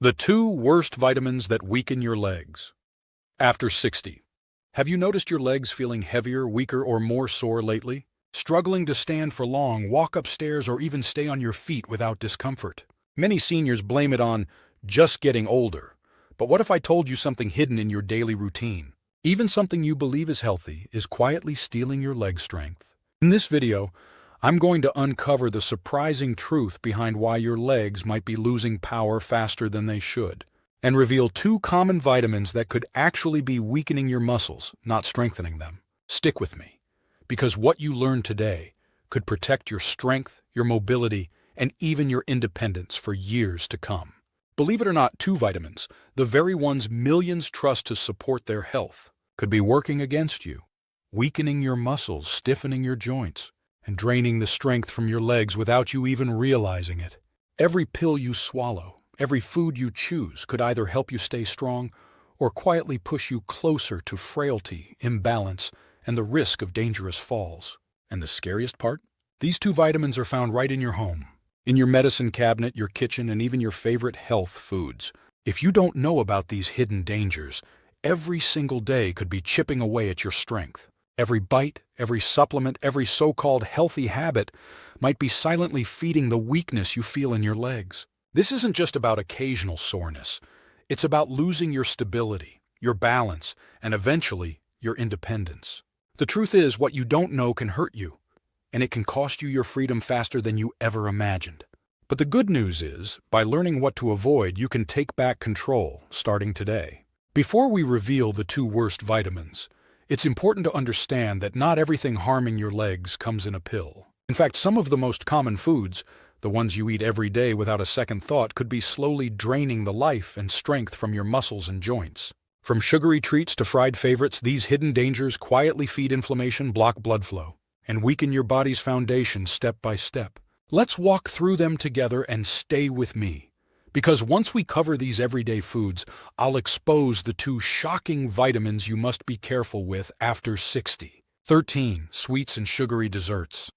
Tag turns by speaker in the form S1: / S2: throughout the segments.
S1: The two worst vitamins that weaken your legs. After 60. Have you noticed your legs feeling heavier, weaker, or more sore lately? Struggling to stand for long, walk upstairs, or even stay on your feet without discomfort? Many seniors blame it on just getting older. But what if I told you something hidden in your daily routine? Even something you believe is healthy is quietly stealing your leg strength. In this video, I'm going to uncover the surprising truth behind why your legs might be losing power faster than they should, and reveal two common vitamins that could actually be weakening your muscles, not strengthening them. Stick with me, because what you learn today could protect your strength, your mobility, and even your independence for years to come. Believe it or not, two vitamins, the very ones millions trust to support their health, could be working against you, weakening your muscles, stiffening your joints, and draining the strength from your legs without you even realizing it. Every pill you swallow, every food you choose could either help you stay strong or quietly push you closer to frailty, imbalance, and the risk of dangerous falls. And the scariest part? These two vitamins are found right in your home, in your medicine cabinet, your kitchen, and even your favorite health foods. If you don't know about these hidden dangers, every single day could be chipping away at your strength. Every bite, every supplement, every so-called healthy habit might be silently feeding the weakness you feel in your legs. This isn't just about occasional soreness. It's about losing your stability, your balance, and eventually, your independence. The truth is, what you don't know can hurt you, and it can cost you your freedom faster than you ever imagined. But the good news is, by learning what to avoid, you can take back control, starting today. Before we reveal the two worst vitamins, it's important to understand that not everything harming your legs comes in a pill. In fact, some of the most common foods, the ones you eat every day without a second thought, could be slowly draining the life and strength from your muscles and joints. From sugary treats to fried favorites, these hidden dangers quietly feed inflammation, block blood flow, and weaken your body's foundation step by step. Let's walk through them together and stay with me. Because once we cover these everyday foods, I'll expose the two shocking vitamins you must be careful with after 60. 13. Sweets and sugary desserts.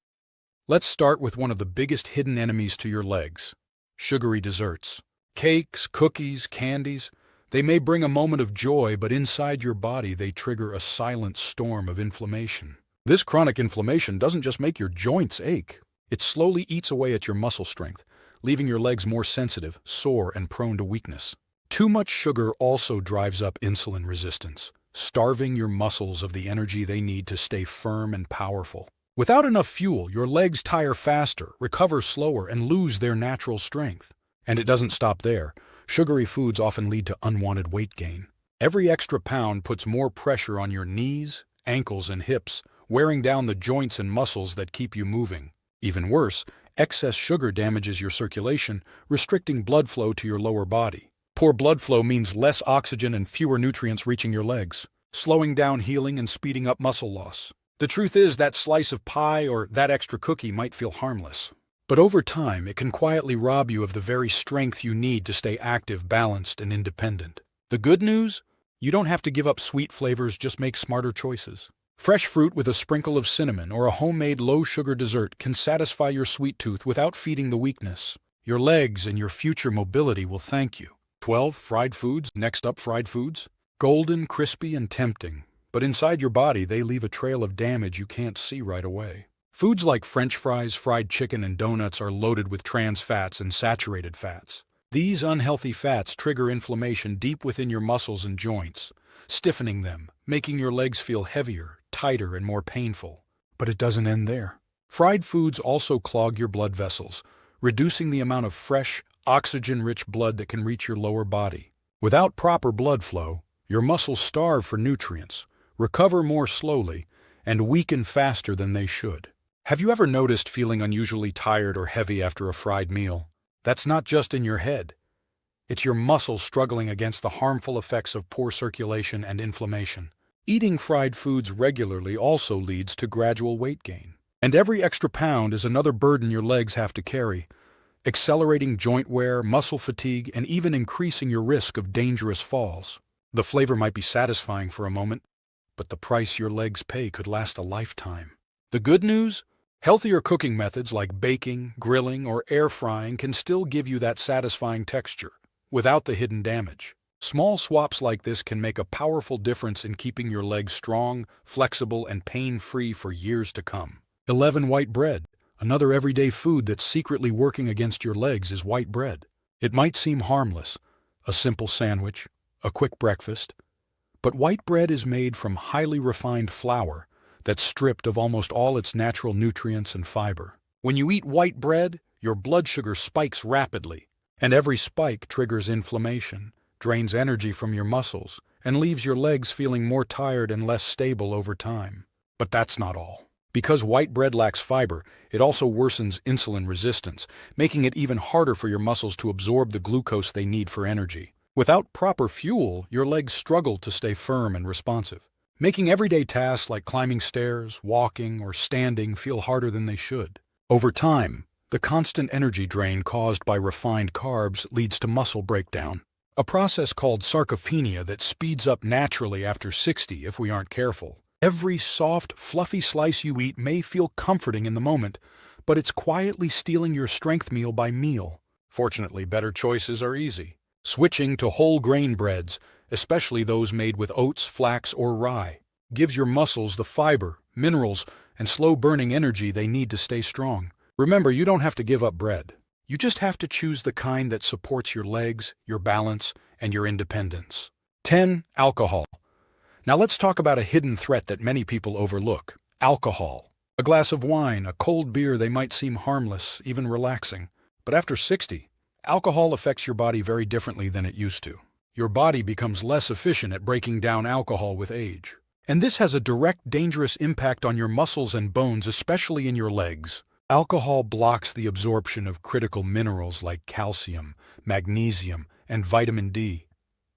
S1: Let's start with one of the biggest hidden enemies to your legs: sugary desserts. Cakes, cookies, candies. They may bring a moment of joy, but inside your body they trigger a silent storm of inflammation. This chronic inflammation doesn't just make your joints ache. It slowly eats away at your muscle strength, leaving your legs more sensitive, sore, and prone to weakness. Too much sugar also drives up insulin resistance, starving your muscles of the energy they need to stay firm and powerful. Without enough fuel, your legs tire faster, recover slower, and lose their natural strength. And it doesn't stop there. Sugary foods often lead to unwanted weight gain. Every extra pound puts more pressure on your knees, ankles, and hips, wearing down the joints and muscles that keep you moving. Even worse, excess sugar damages your circulation, restricting blood flow to your lower body. Poor blood flow means less oxygen and fewer nutrients reaching your legs, slowing down healing and speeding up muscle loss. The truth is, that slice of pie or that extra cookie might feel harmless, but over time it can quietly rob you of the very strength you need to stay active, balanced, and independent. The good news? You don't have to give up sweet flavors, just make smarter choices. Fresh fruit with a sprinkle of cinnamon or a homemade low-sugar dessert can satisfy your sweet tooth without feeding the weakness. Your legs and your future mobility will thank you. 12. Fried foods. Next up, fried foods. Golden, crispy, and tempting, but inside your body they leave a trail of damage you can't see right away. Foods like French fries, fried chicken, and donuts are loaded with trans fats and saturated fats. These unhealthy fats trigger inflammation deep within your muscles and joints, stiffening them, making your legs feel heavier, tighter, and more painful. But it doesn't end there. Fried foods also clog your blood vessels, reducing the amount of fresh, oxygen-rich blood that can reach your lower body. Without proper blood flow, your muscles starve for nutrients, recover more slowly, and weaken faster than they should. Have you ever noticed feeling unusually tired or heavy after a fried meal? That's not just in your head. It's your muscles struggling against the harmful effects of poor circulation and inflammation. Eating fried foods regularly also leads to gradual weight gain. And every extra pound is another burden your legs have to carry, accelerating joint wear, muscle fatigue, and even increasing your risk of dangerous falls. The flavor might be satisfying for a moment, but the price your legs pay could last a lifetime. The good news? Healthier cooking methods like baking, grilling, or air frying can still give you that satisfying texture, without the hidden damage. Small swaps like this can make a powerful difference in keeping your legs strong, flexible, and pain-free for years to come. 11. White bread. Another everyday food that's secretly working against your legs is white bread. It might seem harmless, a simple sandwich, a quick breakfast, but white bread is made from highly refined flour that's stripped of almost all its natural nutrients and fiber. When you eat white bread, your blood sugar spikes rapidly, and every spike triggers inflammation, drains energy from your muscles, and leaves your legs feeling more tired and less stable over time. But that's not all. Because white bread lacks fiber, it also worsens insulin resistance, making it even harder for your muscles to absorb the glucose they need for energy. Without proper fuel, your legs struggle to stay firm and responsive, making everyday tasks like climbing stairs, walking, or standing feel harder than they should. Over time, the constant energy drain caused by refined carbs leads to muscle breakdown, a process called sarcopenia that speeds up naturally after 60 if we aren't careful. Every soft, fluffy slice you eat may feel comforting in the moment, but it's quietly stealing your strength meal by meal. Fortunately, better choices are easy. Switching to whole grain breads, especially those made with oats, flax, or rye, gives your muscles the fiber, minerals, and slow-burning energy they need to stay strong. Remember, you don't have to give up bread. You just have to choose the kind that supports your legs, your balance, and your independence. 10. Alcohol. Now let's talk about a hidden threat that many people overlook: alcohol. A glass of wine, a cold beer, they might seem harmless, even relaxing. But after 60, alcohol affects your body very differently than it used to. Your body becomes less efficient at breaking down alcohol with age. And this has a direct, dangerous impact on your muscles and bones, especially in your legs. Alcohol blocks the absorption of critical minerals like calcium, magnesium, and vitamin D,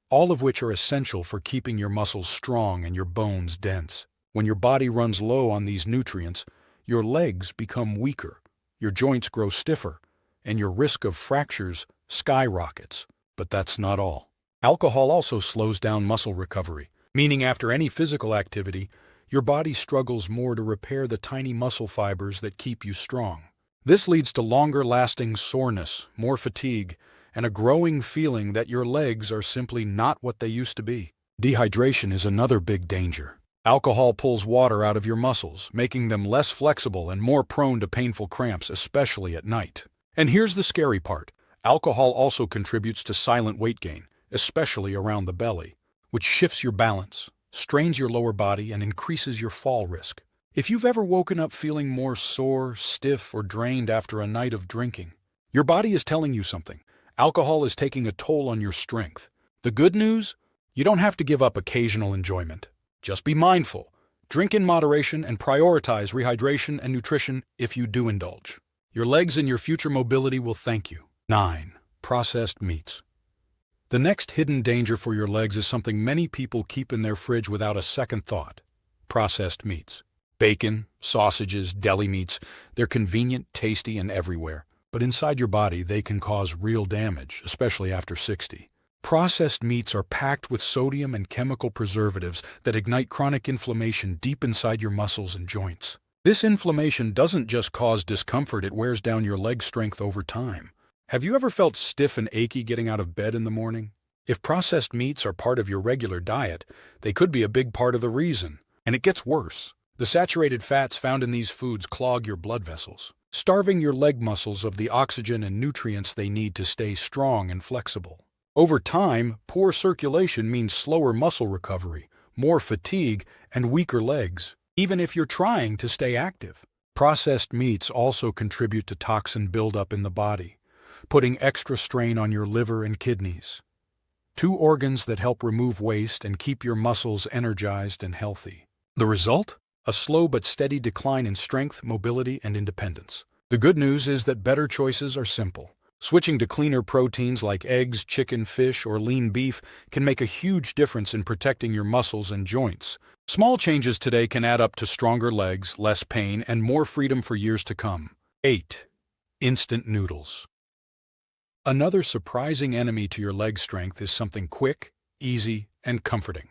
S1: all of which are essential for keeping your muscles strong and your bones dense. When your body runs low on these nutrients, your legs become weaker, your joints grow stiffer, and your risk of fractures skyrockets. But that's not all. Alcohol also slows down muscle recovery, meaning after any physical activity, your body struggles more to repair the tiny muscle fibers that keep you strong. This leads to longer-lasting soreness, more fatigue, and a growing feeling that your legs are simply not what they used to be. Dehydration is another big danger. Alcohol pulls water out of your muscles, making them less flexible and more prone to painful cramps, especially at night. And here's the scary part. Alcohol also contributes to silent weight gain, especially around the belly, which shifts your balance, strains your lower body, and increases your fall risk. If you've ever woken up feeling more sore, stiff, or drained after a night of drinking, your body is telling you something. Alcohol is taking a toll on your strength. The good news? You don't have to give up occasional enjoyment. Just be mindful. Drink in moderation and prioritize rehydration and nutrition if you do indulge. Your legs and your future mobility will thank you. 9. Processed meats. The next hidden danger for your legs is something many people keep in their fridge without a second thought: processed meats. Bacon, sausages, deli meats, they're convenient, tasty, and everywhere. But inside your body, they can cause real damage, especially after 60. Processed meats are packed with sodium and chemical preservatives that ignite chronic inflammation deep inside your muscles and joints. This inflammation doesn't just cause discomfort, it wears down your leg strength over time. Have you ever felt stiff and achy getting out of bed in the morning? If processed meats are part of your regular diet, they could be a big part of the reason. And it gets worse. The saturated fats found in these foods clog your blood vessels, starving your leg muscles of the oxygen and nutrients they need to stay strong and flexible. Over time, poor circulation means slower muscle recovery, more fatigue, and weaker legs, even if you're trying to stay active. Processed meats also contribute to toxin buildup in the body, putting extra strain on your liver and kidneys, two organs that help remove waste and keep your muscles energized and healthy. The result? A slow but steady decline in strength, mobility, and independence. The good news is that better choices are simple. Switching to cleaner proteins like eggs, chicken, fish, or lean beef can make a huge difference in protecting your muscles and joints. Small changes today can add up to stronger legs, less pain, and more freedom for years to come. 8. Instant noodles. Another surprising enemy to your leg strength is something quick, easy, and comforting: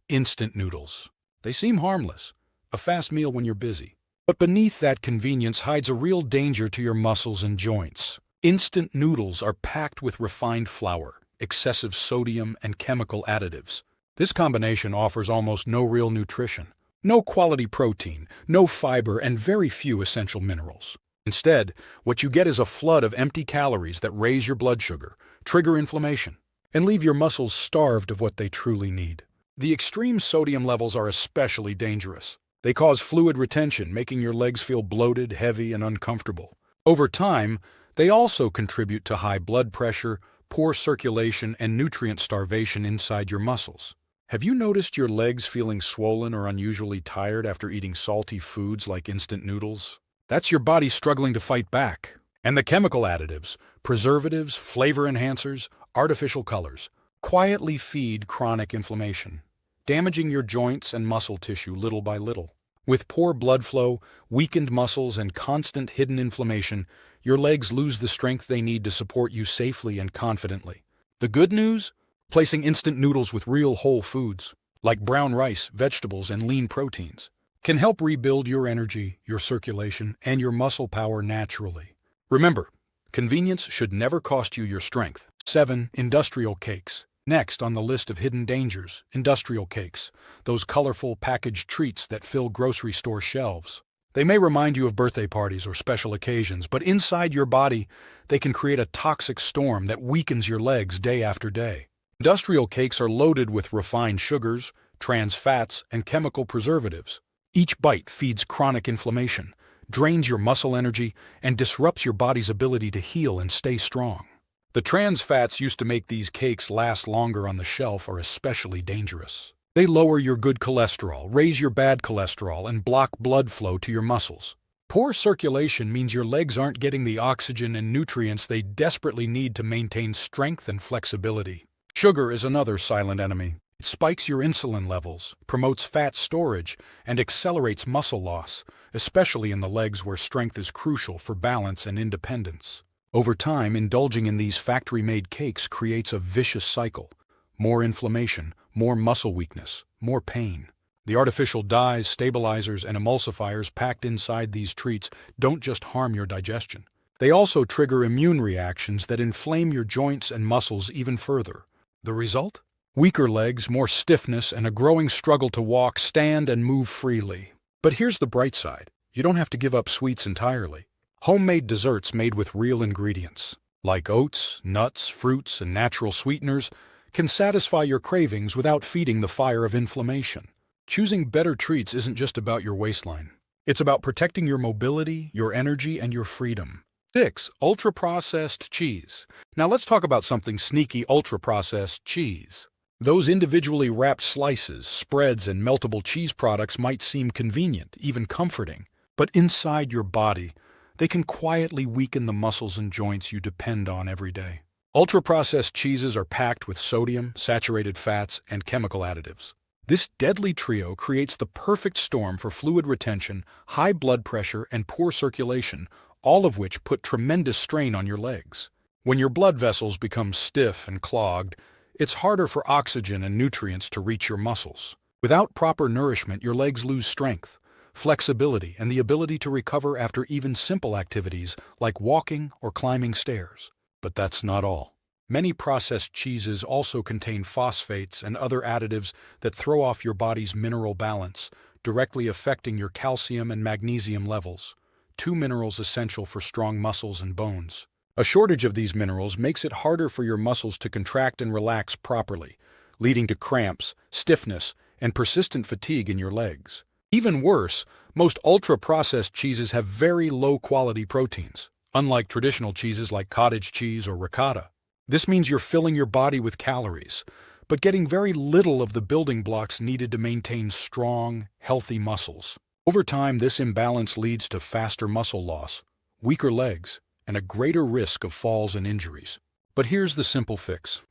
S1: instant noodles. They seem harmless, a fast meal when you're busy. But beneath that convenience hides a real danger to your muscles and joints. Instant noodles are packed with refined flour, excessive sodium, and chemical additives. This combination offers almost no real nutrition, no quality protein, no fiber, and very few essential minerals. Instead, what you get is a flood of empty calories that raise your blood sugar, trigger inflammation, and leave your muscles starved of what they truly need. The extreme sodium levels are especially dangerous. They cause fluid retention, making your legs feel bloated, heavy, and uncomfortable. Over time, they also contribute to high blood pressure, poor circulation, and nutrient starvation inside your muscles. Have you noticed your legs feeling swollen or unusually tired after eating salty foods like instant noodles? That's your body struggling to fight back. And the chemical additives, preservatives, flavor enhancers, artificial colors, quietly feed chronic inflammation, damaging your joints and muscle tissue little by little. With poor blood flow, weakened muscles, and constant hidden inflammation, your legs lose the strength they need to support you safely and confidently. The good news? Placing instant noodles with real whole foods, like brown rice, vegetables, and lean proteins, can help rebuild your energy, your circulation, and your muscle power naturally. Remember, convenience should never cost you your strength. 7. Industrial cakes. Next on the list of hidden dangers, industrial cakes, those colorful packaged treats that fill grocery store shelves. They may remind you of birthday parties or special occasions, but inside your body, they can create a toxic storm that weakens your legs day after day. Industrial cakes are loaded with refined sugars, trans fats, and chemical preservatives. Each bite feeds chronic inflammation, drains your muscle energy, and disrupts your body's ability to heal and stay strong. The trans fats used to make these cakes last longer on the shelf are especially dangerous. They lower your good cholesterol, raise your bad cholesterol, and block blood flow to your muscles. Poor circulation means your legs aren't getting the oxygen and nutrients they desperately need to maintain strength and flexibility. Sugar is another silent enemy. It spikes your insulin levels, promotes fat storage, and accelerates muscle loss, especially in the legs where strength is crucial for balance and independence. Over time, indulging in these factory-made cakes creates a vicious cycle. More inflammation, more muscle weakness, more pain. The artificial dyes, stabilizers, and emulsifiers packed inside these treats don't just harm your digestion. They also trigger immune reactions that inflame your joints and muscles even further. The result? Weaker legs, more stiffness, and a growing struggle to walk, stand, and move freely. But here's the bright side. You don't have to give up sweets entirely. Homemade desserts made with real ingredients, like oats, nuts, fruits, and natural sweeteners, can satisfy your cravings without feeding the fire of inflammation. Choosing better treats isn't just about your waistline. It's about protecting your mobility, your energy, and your freedom. 6. Ultra-processed cheese. Now let's talk about something sneaky: ultra-processed cheese. Those individually wrapped slices, spreads, and meltable cheese products might seem convenient, even comforting, but inside your body, they can quietly weaken the muscles and joints you depend on every day. Ultra-processed cheeses are packed with sodium, saturated fats, and chemical additives. This deadly trio creates the perfect storm for fluid retention, high blood pressure, and poor circulation, all of which put tremendous strain on your legs. When your blood vessels become stiff and clogged, it's harder for oxygen and nutrients to reach your muscles. Without proper nourishment, your legs lose strength, flexibility, and the ability to recover after even simple activities like walking or climbing stairs. But that's not all. Many processed cheeses also contain phosphates and other additives that throw off your body's mineral balance, directly affecting your calcium and magnesium levels, two minerals essential for strong muscles and bones. A shortage of these minerals makes it harder for your muscles to contract and relax properly, leading to cramps, stiffness, and persistent fatigue in your legs. Even worse, most ultra-processed cheeses have very low-quality proteins, unlike traditional cheeses like cottage cheese or ricotta. This means you're filling your body with calories, but getting very little of the building blocks needed to maintain strong, healthy muscles. Over time, this imbalance leads to faster muscle loss, weaker legs, and a greater risk of falls and injuries. But here's the simple fix.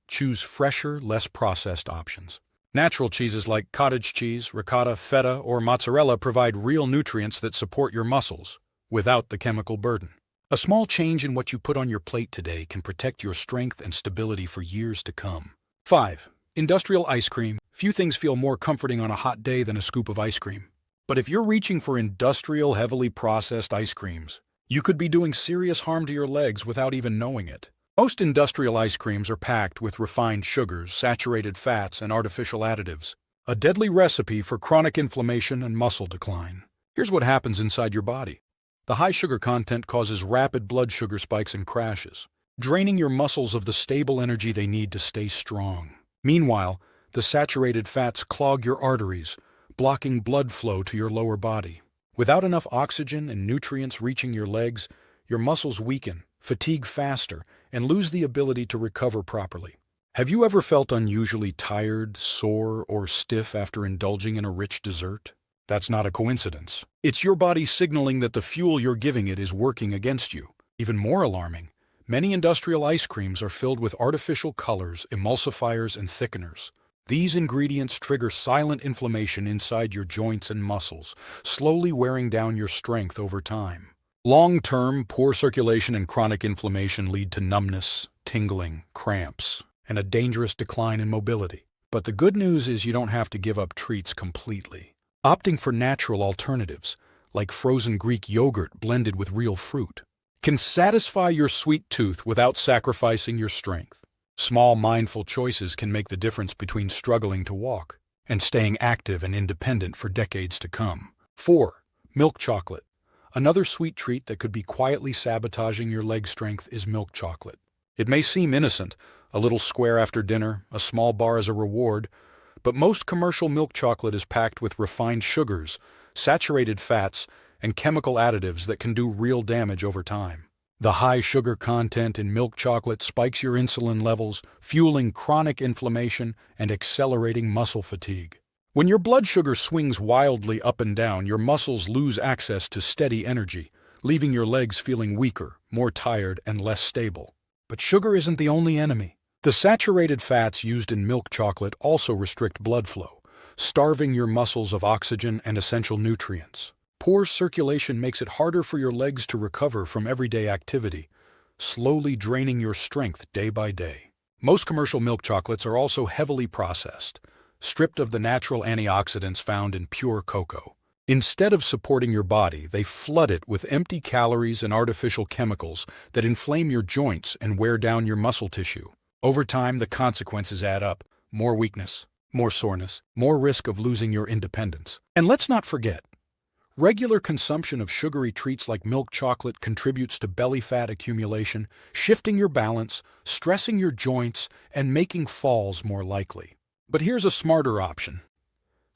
S1: Choose fresher, less processed options. Natural cheeses like cottage cheese, ricotta, feta, or mozzarella provide real nutrients that support your muscles, without the chemical burden. A small change in what you put on your plate today can protect your strength and stability for years to come. 5. Industrial ice cream. Few things feel more comforting on a hot day than a scoop of ice cream. But if you're reaching for industrial, heavily processed ice creams, you could be doing serious harm to your legs without even knowing it. Most industrial ice creams are packed with refined sugars, saturated fats, and artificial additives, a deadly recipe for chronic inflammation and muscle decline. Here's what happens inside your body. The high sugar content causes rapid blood sugar spikes and crashes, draining your muscles of the stable energy they need to stay strong. Meanwhile, the saturated fats clog your arteries, blocking blood flow to your lower body. Without enough oxygen and nutrients reaching your legs, your muscles weaken, fatigue faster, and lose the ability to recover properly. Have you ever felt unusually tired, sore, or stiff after indulging in a rich dessert? That's not a coincidence. It's your body signaling that the fuel you're giving it is working against you. Even more alarming, many industrial ice creams are filled with artificial colors, emulsifiers, and thickeners. These ingredients trigger silent inflammation inside your joints and muscles, slowly wearing down your strength over time. Long-term, poor circulation and chronic inflammation lead to numbness, tingling, cramps, and a dangerous decline in mobility. But the good news is you don't have to give up treats completely. Opting for natural alternatives, like frozen Greek yogurt blended with real fruit, can satisfy your sweet tooth without sacrificing your strength. Small, mindful choices can make the difference between struggling to walk and staying active and independent for decades to come. 4. Milk chocolate. Another sweet treat that could be quietly sabotaging your leg strength is milk chocolate. It may seem innocent, a little square after dinner, a small bar as a reward, but most commercial milk chocolate is packed with refined sugars, saturated fats, and chemical additives that can do real damage over time. The high sugar content in milk chocolate spikes your insulin levels, fueling chronic inflammation and accelerating muscle fatigue. When your blood sugar swings wildly up and down, your muscles lose access to steady energy, leaving your legs feeling weaker, more tired, and less stable. But sugar isn't the only enemy. The saturated fats used in milk chocolate also restrict blood flow, starving your muscles of oxygen and essential nutrients. Poor circulation makes it harder for your legs to recover from everyday activity, slowly draining your strength day by day. Most commercial milk chocolates are also heavily processed, stripped of the natural antioxidants found in pure cocoa. Instead of supporting your body, they flood it with empty calories and artificial chemicals that inflame your joints and wear down your muscle tissue. Over time, the consequences add up. More weakness, more soreness, more risk of losing your independence. And let's not forget, regular consumption of sugary treats like milk chocolate contributes to belly fat accumulation, shifting your balance, stressing your joints, and making falls more likely. But here's a smarter option.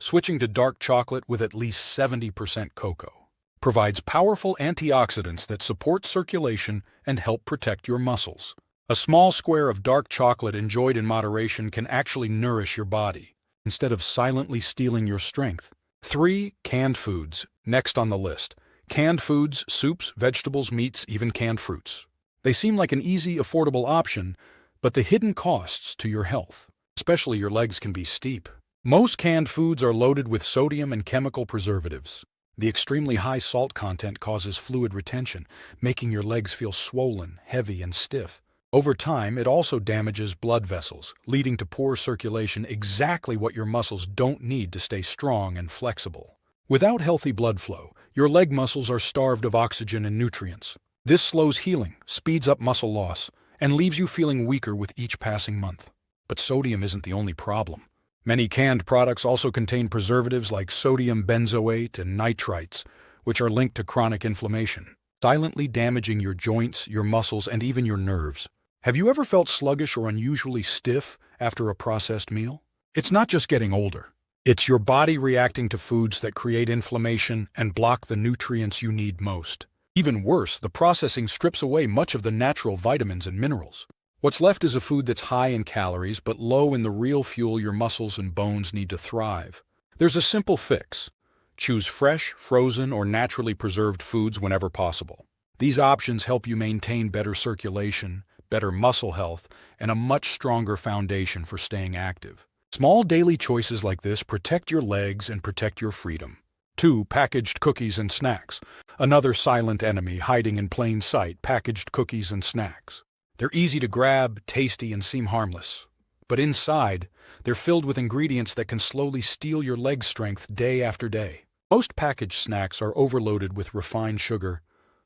S1: Switching to dark chocolate with at least 70% cocoa provides powerful antioxidants that support circulation and help protect your muscles. A small square of dark chocolate enjoyed in moderation can actually nourish your body, instead of silently stealing your strength. 3. Canned foods. Next on the list. Canned foods, soups, vegetables, meats, even canned fruits. They seem like an easy, affordable option, but the hidden costs to your health, especially your legs, can be steep. Most canned foods are loaded with sodium and chemical preservatives. The extremely high salt content causes fluid retention, making your legs feel swollen, heavy, and stiff. Over time, it also damages blood vessels, leading to poor circulation, exactly what your muscles don't need to stay strong and flexible. Without healthy blood flow, your leg muscles are starved of oxygen and nutrients. This slows healing, speeds up muscle loss, and leaves you feeling weaker with each passing month. But sodium isn't the only problem. Many canned products also contain preservatives like sodium benzoate and nitrites, which are linked to chronic inflammation, silently damaging your joints, your muscles, and even your nerves. Have you ever felt sluggish or unusually stiff after a processed meal? It's not just getting older. It's your body reacting to foods that create inflammation and block the nutrients you need most. Even worse, the processing strips away much of the natural vitamins and minerals. What's left is a food that's high in calories but low in the real fuel your muscles and bones need to thrive. There's a simple fix. Choose fresh, frozen, or naturally preserved foods whenever possible. These options help you maintain better circulation, better muscle health, and a much stronger foundation for staying active. Small daily choices like this protect your legs and protect your freedom. 2. Packaged cookies and snacks. Another silent enemy hiding in plain sight. Packaged cookies and snacks. They're easy to grab, tasty, and seem harmless. But inside, they're filled with ingredients that can slowly steal your leg strength day after day. Most packaged snacks are overloaded with refined sugar,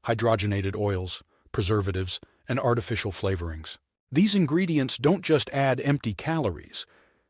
S1: hydrogenated oils, preservatives, and artificial flavorings. These ingredients don't just add empty calories.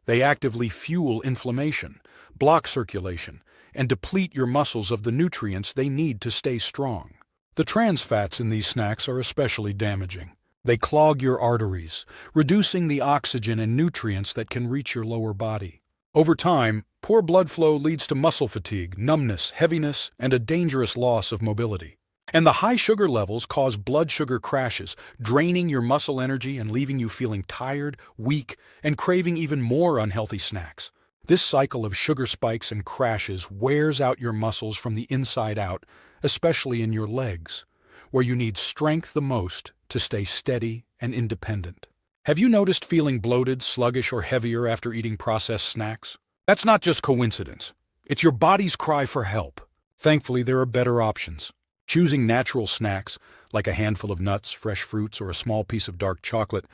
S1: They actively fuel inflammation, block circulation, and deplete your muscles of the nutrients they need to stay strong. The trans fats in these snacks are especially damaging. They clog your arteries, reducing the oxygen and nutrients that can reach your lower body. Over time, poor blood flow leads to muscle fatigue, numbness, heaviness, and a dangerous loss of mobility. And the high sugar levels cause blood sugar crashes, draining your muscle energy and leaving you feeling tired, weak, and craving even more unhealthy snacks. This cycle of sugar spikes and crashes wears out your muscles from the inside out, especially in your legs, where you need strength the most to stay steady and independent. Have you noticed feeling bloated, sluggish, or heavier after eating processed snacks? That's not just coincidence. It's your body's cry for help. Thankfully, there are better options. Choosing natural snacks, like a handful of nuts, fresh fruits, or a small piece of dark chocolate,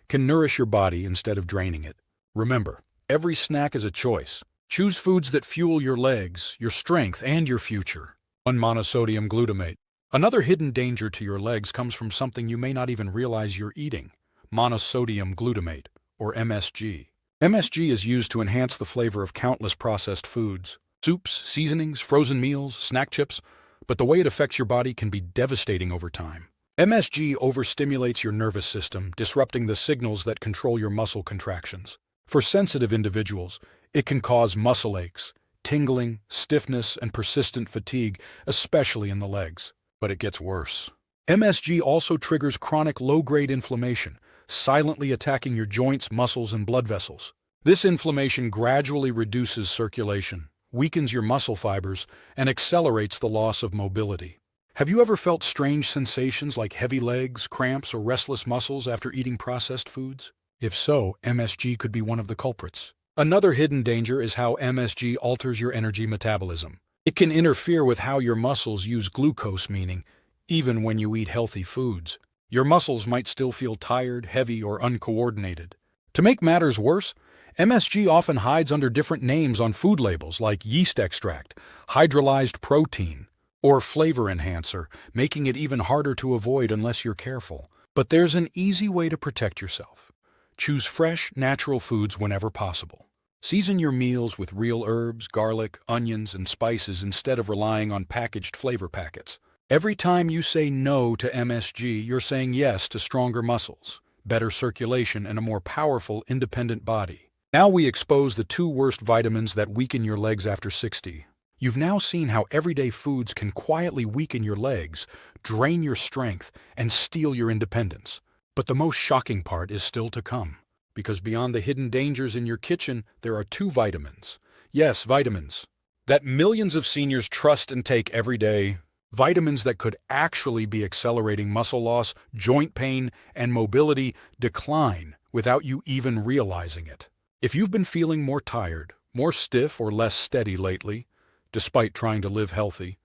S1: can nourish your body instead of draining it. Remember, every snack is a choice. Choose foods that fuel your legs, your strength, and your future. 1. Monosodium glutamate. Another hidden danger to your legs comes from something you may not even realize you're eating: monosodium glutamate, or MSG. MSG is used to enhance the flavor of countless processed foods, soups, seasonings, frozen meals, snack chips, but the way it affects your body can be devastating over time. MSG overstimulates your nervous system, disrupting the signals that control your muscle contractions. For sensitive individuals, it can cause muscle aches, tingling, stiffness, and persistent fatigue, especially in the legs. But it gets worse. MSG also triggers chronic low-grade inflammation, silently attacking your joints, muscles, and blood vessels. This inflammation gradually reduces circulation, weakens your muscle fibers, and accelerates the loss of mobility. Have you ever felt strange sensations like heavy legs, cramps, or restless muscles after eating processed foods? If so, MSG could be one of the culprits. Another hidden danger is how MSG alters your energy metabolism. It can interfere with how your muscles use glucose, meaning even when you eat healthy foods, your muscles might still feel tired, heavy, or uncoordinated. To make matters worse, MSG often hides under different names on food labels like yeast extract, hydrolyzed protein, or flavor enhancer, making it even harder to avoid unless you're careful. But there's an easy way to protect yourself. Choose fresh, natural foods whenever possible. Season your meals with real herbs, garlic, onions, and spices instead of relying on packaged flavor packets. Every time you say no to MSG, you're saying yes to stronger muscles, better circulation, and a more powerful, independent body. Now we expose the 2 worst vitamins that weaken your legs after 60. You've now seen how everyday foods can quietly weaken your legs, drain your strength, and steal your independence. But the most shocking part is still to come. Because beyond the hidden dangers in your kitchen, there are 2 vitamins. Yes, vitamins. That millions of seniors trust and take every day. Vitamins that could actually be accelerating muscle loss, joint pain, and mobility decline without you even realizing it. If you've been feeling more tired, more stiff, or less steady lately, despite trying to live healthy,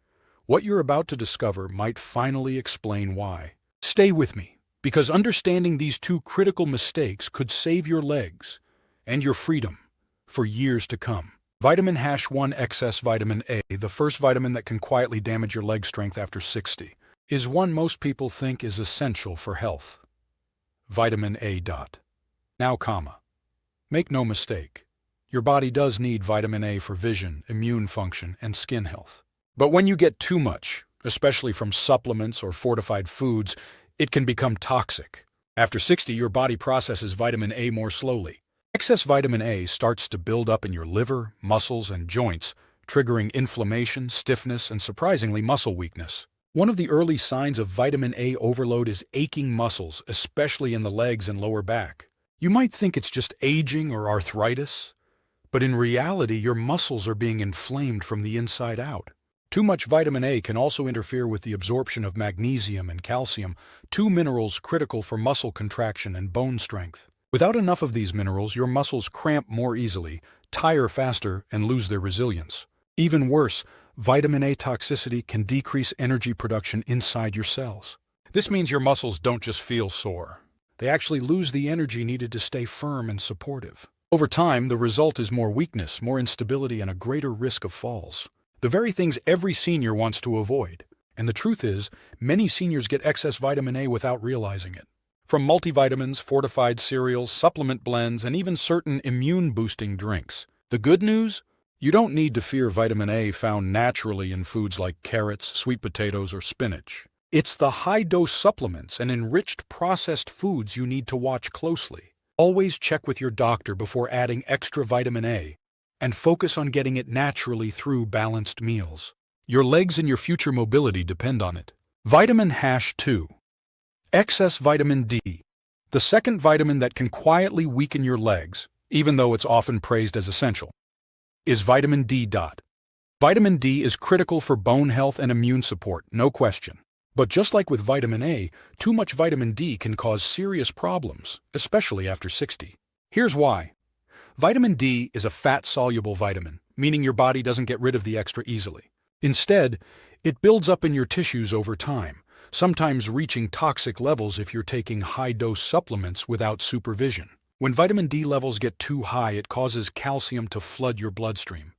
S1: what you're about to discover might finally explain why. Stay with me, because understanding these 2 critical mistakes could save your legs and your freedom for years to come. Vitamin H1 excess vitamin A, the first vitamin that can quietly damage your leg strength after 60, is one most people think is essential for health. Vitamin A. Now, make no mistake, your body does need vitamin A for vision, immune function, and skin health. But when you get too much, especially from supplements or fortified foods, it can become toxic. After 60, your body processes vitamin A more slowly. Excess vitamin A starts to build up in your liver, muscles, and joints, triggering inflammation, stiffness, and surprisingly, muscle weakness. One of the early signs of vitamin A overload is aching muscles, especially in the legs and lower back. You might think it's just aging or arthritis, but in reality, your muscles are being inflamed from the inside out. Too much vitamin A can also interfere with the absorption of magnesium and calcium, 2 minerals critical for muscle contraction and bone strength. Without enough of these minerals, your muscles cramp more easily, tire faster, and lose their resilience. Even worse, vitamin A toxicity can decrease energy production inside your cells. This means your muscles don't just feel sore. They actually lose the energy needed to stay firm and supportive. Over time, the result is more weakness, more instability, and a greater risk of falls. The very things every senior wants to avoid. And the truth is, many seniors get excess vitamin A without realizing it. from multivitamins, fortified cereals, supplement blends, and even certain immune-boosting drinks. The good news? You don't need to fear vitamin A found naturally in foods like carrots, sweet potatoes, or spinach. It's the high-dose supplements and enriched processed foods you need to watch closely. Always check with your doctor before adding extra vitamin A, and focus on getting it naturally through balanced meals. Your legs and your future mobility depend on it. Vitamin H2. Excess vitamin D. The second vitamin that can quietly weaken your legs, even though it's often praised as essential, is vitamin D. Vitamin D is critical for bone health and immune support, no question. But just like with vitamin A, too much vitamin D can cause serious problems, especially after 60. Here's why. Vitamin D is a fat-soluble vitamin, meaning your body doesn't get rid of the extra easily. Instead, it builds up in your tissues over time, sometimes reaching toxic levels if you're taking high-dose supplements without supervision. When vitamin D levels get too high, it causes calcium to flood your bloodstream,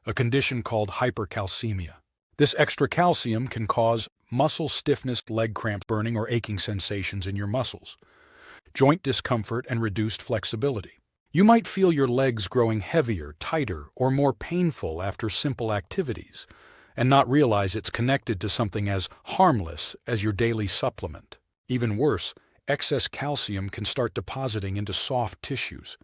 S1: a condition called hypercalcemia. This extra calcium can cause muscle stiffness, leg cramp, burning, or aching sensations in your muscles, joint discomfort, and reduced flexibility. You might feel your legs growing heavier, tighter, or more painful after simple activities, and not realize it's connected to something as harmless as your daily supplement. Even worse, excess calcium can start depositing into soft tissues,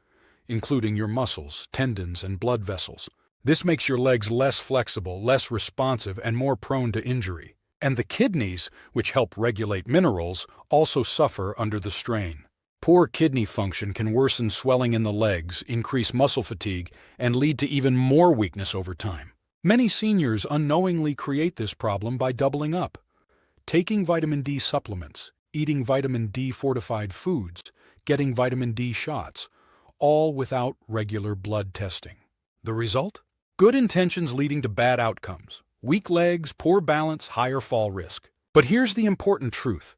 S1: including your muscles, tendons, and blood vessels. This makes your legs less flexible, less responsive, and more prone to injury. And the kidneys, which help regulate minerals, also suffer under the strain. Poor kidney function can worsen swelling in the legs, increase muscle fatigue, and lead to even more weakness over time. Many seniors unknowingly create this problem by doubling up, taking vitamin D supplements, eating vitamin D fortified foods, getting vitamin D shots, all without regular blood testing. The result? Good intentions leading to bad outcomes. Weak legs, poor balance, higher fall risk. But here's the important truth.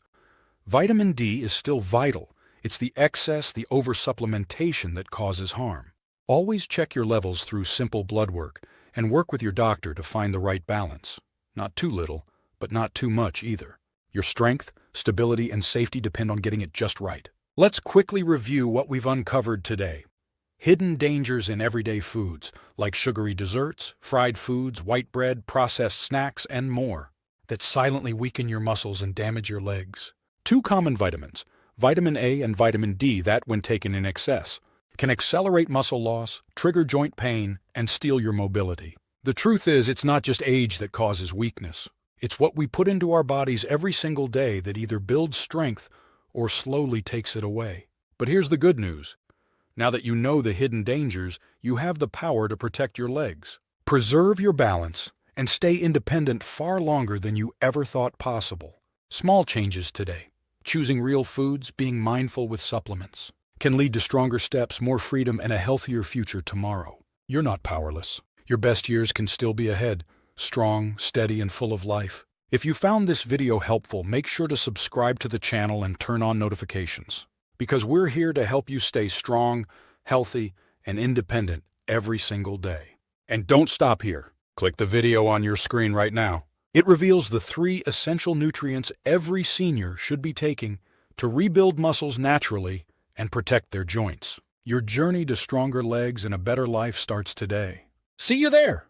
S1: Vitamin D is still vital. It's the excess, the oversupplementation that causes harm. Always check your levels through simple blood work and work with your doctor to find the right balance. Not too little, but not too much either. Your strength, stability, and safety depend on getting it just right. Let's quickly review what we've uncovered today. Hidden dangers in everyday foods, like sugary desserts, fried foods, white bread, processed snacks, and more, that silently weaken your muscles and damage your legs. Two common vitamins, vitamin A and vitamin D, that, when taken in excess, can accelerate muscle loss, trigger joint pain, and steal your mobility. The truth is, it's not just age that causes weakness. It's what we put into our bodies every single day that either builds strength or slowly takes it away. But here's the good news. Now that you know the hidden dangers, you have the power to protect your legs. Preserve your balance and stay independent far longer than you ever thought possible. Small changes today, choosing real foods, being mindful with supplements, can lead to stronger steps, more freedom, and a healthier future tomorrow. You're not powerless. Your best years can still be ahead, strong, steady, and full of life. If you found this video helpful, make sure to subscribe to the channel and turn on notifications, because we're here to help you stay strong, healthy, and independent every single day. And don't stop here. Click the video on your screen right now. It reveals the 3 essential nutrients every senior should be taking to rebuild muscles naturally and protect their joints. Your journey to stronger legs and a better life starts today. See you there!